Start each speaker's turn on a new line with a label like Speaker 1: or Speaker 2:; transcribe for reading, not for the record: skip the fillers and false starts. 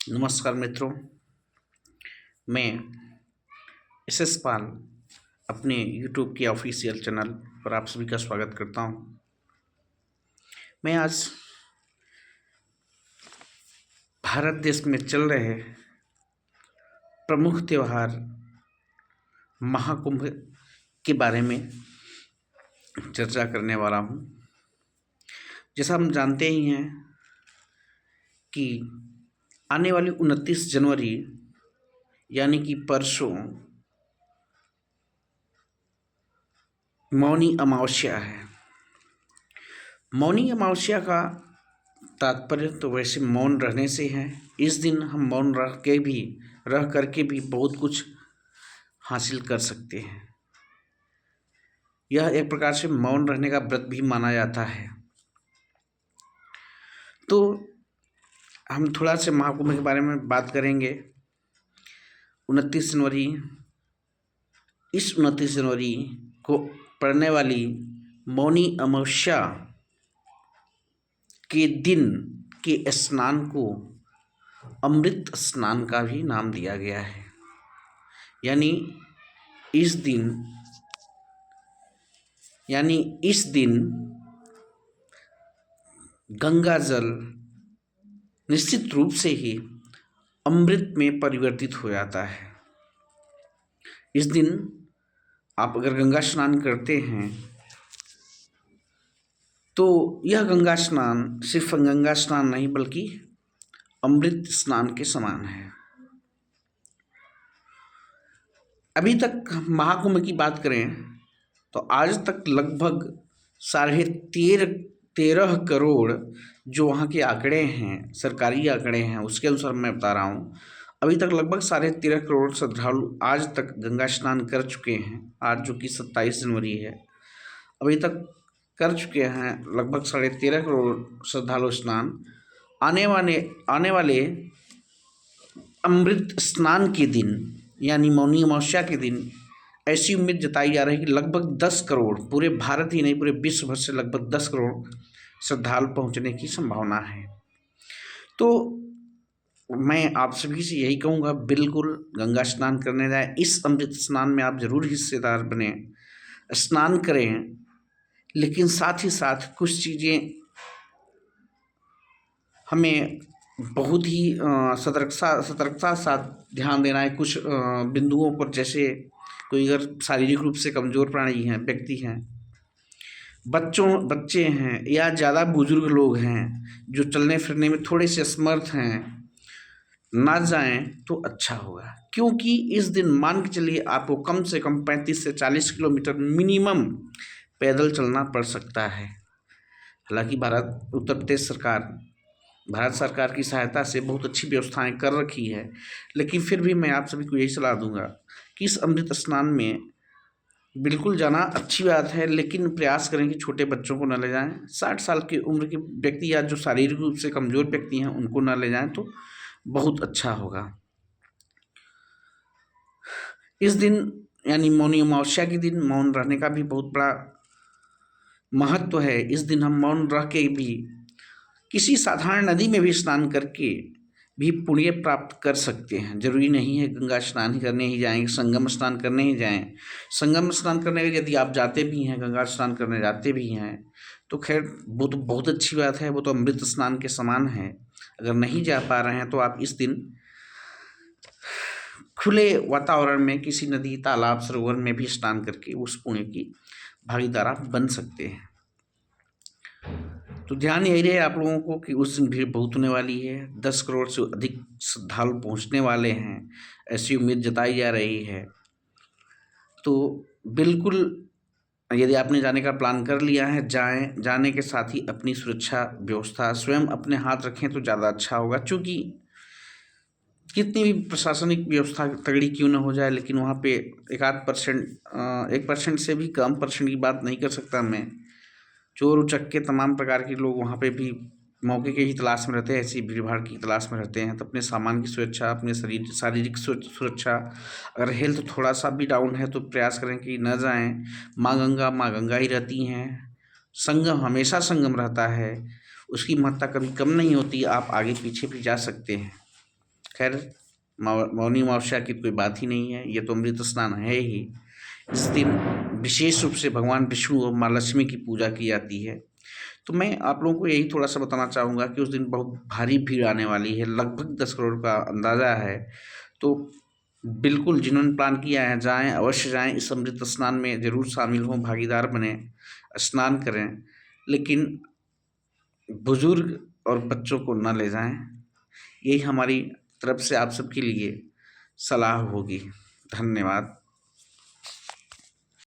Speaker 1: नमस्कार मित्रों, मैं एस पाल अपने यूट्यूब के ऑफिशियल चैनल पर आप सभी का स्वागत करता हूं। मैं आज भारत देश में चल रहे प्रमुख त्यौहार महाकुंभ के बारे में चर्चा करने वाला हूं। जैसा हम जानते ही हैं कि आने वाली 29 जनवरी यानी कि परसों मौनी अमावस्या है। मौनी अमावस्या का तात्पर्य तो वैसे मौन रहने से है। इस दिन हम मौन रह करके भी बहुत कुछ हासिल कर सकते हैं। यह एक प्रकार से मौन रहने का व्रत भी माना जाता है। तो हम थोड़ा से महाकुंभ के बारे में बात करेंगे। 29 जनवरी, इस 29 जनवरी को पड़ने वाली मौनी अमावस्या के दिन के स्नान को अमृत स्नान का भी नाम दिया गया है। यानी इस दिन गंगा जल निश्चित रूप से ही अमृत में परिवर्तित हो जाता है। इस दिन आप अगर गंगा स्नान करते हैं तो यह गंगा स्नान सिर्फ गंगा स्नान नहीं बल्कि अमृत स्नान के समान है। अभी तक महाकुंभ की बात करें तो आज तक लगभग 13.5 करोड़ जो वहाँ के आंकड़े हैं, सरकारी आंकड़े हैं, उसके अनुसार मैं बता रहा हूँ। अभी तक लगभग 13.5 करोड़ श्रद्धालु आज तक गंगा स्नान कर चुके हैं। आज जो कि 27 जनवरी है, अभी तक कर चुके हैं लगभग 13.5 करोड़ श्रद्धालु स्नान। आने वाले अमृत स्नान के दिन यानी मौनी अमावस्या के दिन ऐसी उम्मीद जताई जा रही है कि लगभग 10 करोड़, पूरे भारत ही नहीं पूरे विश्व भर से लगभग 10 करोड़ श्रद्धालु पहुंचने की संभावना है। तो मैं आप सभी से यही कहूँगा, बिल्कुल गंगा स्नान करने जाएं। इस अमृत स्नान में आप जरूर हिस्सेदार बने, स्नान करें, लेकिन साथ ही साथ कुछ चीज़ें हमें बहुत ही सतर्कता साथ ध्यान देना है। कुछ बिंदुओं पर, जैसे कोई अगर शारीरिक रूप से कमज़ोर प्राणी हैं, व्यक्ति हैं, बच्चे हैं या ज़्यादा बुजुर्ग लोग हैं जो चलने फिरने में थोड़े से असमर्थ हैं, ना जाएं तो अच्छा होगा। क्योंकि इस दिन मान के चलिए आपको कम से कम 35 से 40 किलोमीटर मिनिमम पैदल चलना पड़ सकता है। हालांकि उत्तर प्रदेश सरकार भारत सरकार की सहायता से बहुत अच्छी व्यवस्थाएं कर रखी है, लेकिन फिर भी मैं आप सभी को यही सलाह दूंगा कि इस अमृत स्नान में बिल्कुल जाना अच्छी बात है, लेकिन प्रयास करें कि छोटे बच्चों को न ले जाएं। 60 साल की उम्र के व्यक्ति या जो शारीरिक रूप से कमज़ोर व्यक्ति हैं उनको न ले जाएं तो बहुत अच्छा होगा। इस दिन यानी मौनी अमावस्या के दिन मौन रहने का भी बहुत बड़ा महत्व है। इस दिन हम मौन रह के भी किसी साधारण नदी में भी स्नान करके भी पुण्य प्राप्त कर सकते हैं। जरूरी नहीं है गंगा स्नान ही करने ही जाएं, संगम स्नान करने ही जाएं। संगम स्नान करने के यदि आप जाते भी हैं, गंगा स्नान करने जाते भी हैं, तो खैर वो तो बहुत अच्छी बात है, वो तो अमृत स्नान के समान है। अगर नहीं जा पा रहे हैं तो आप इस दिन खुले वातावरण में किसी नदी, तालाब, सरोवर में भी स्नान करके उस पुण्य की भागीदार आप बन सकते हैं। तो ध्यान यही रहे आप लोगों को कि उस दिन भीड़ बहुत होने वाली है। 10 करोड़ से अधिक श्रद्धालु पहुंचने वाले हैं, ऐसी उम्मीद जताई जा रही है। तो बिल्कुल यदि आपने जाने का प्लान कर लिया है, जाएं। जाने के साथ ही अपनी सुरक्षा व्यवस्था स्वयं अपने हाथ रखें तो ज़्यादा अच्छा होगा। क्योंकि कितनी भी प्रशासनिक व्यवस्था तगड़ी क्यों न हो जाए, लेकिन वहाँ पे 1% से भी कम परसेंट की बात नहीं कर सकता मैं। चोर उचक्के तमाम प्रकार के लोग वहाँ पे भी मौके के ही तलाश में रहते हैं, ऐसी भीड़ भाड़ की तलाश में रहते हैं। तो अपने सामान की सुरक्षा, अपने शारीरिक सुरक्षा, अगर हेल्थ थोड़ा सा भी डाउन है तो प्रयास करें कि न जाएं। माँ गंगा ही रहती हैं। संगम हमेशा संगम रहता है, उसकी महत्ता कभी कम नहीं होती। आप आगे पीछे भी जा सकते हैं। खैर मौनी अमावस्या की कोई बात ही नहीं है, ये तो अमृत स्नान है ही। इस दिन विशेष रूप से भगवान विष्णु और माँ लक्ष्मी की पूजा की जाती है। तो मैं आप लोगों को यही थोड़ा-सा बताना चाहूँगा कि उस दिन बहुत भारी भीड़ आने वाली है, लगभग 10 करोड़ का अंदाज़ा है। तो बिल्कुल जिन्होंने प्लान किया है जाएँ, अवश्य जाएँ, इस अमृत स्नान में ज़रूर शामिल हों, भागीदार बनें, स्नान करें। लेकिन बुज़ुर्ग और बच्चों को ना ले जाएँ, यही हमारी तरफ से आप सबके लिए सलाह होगी। धन्यवाद।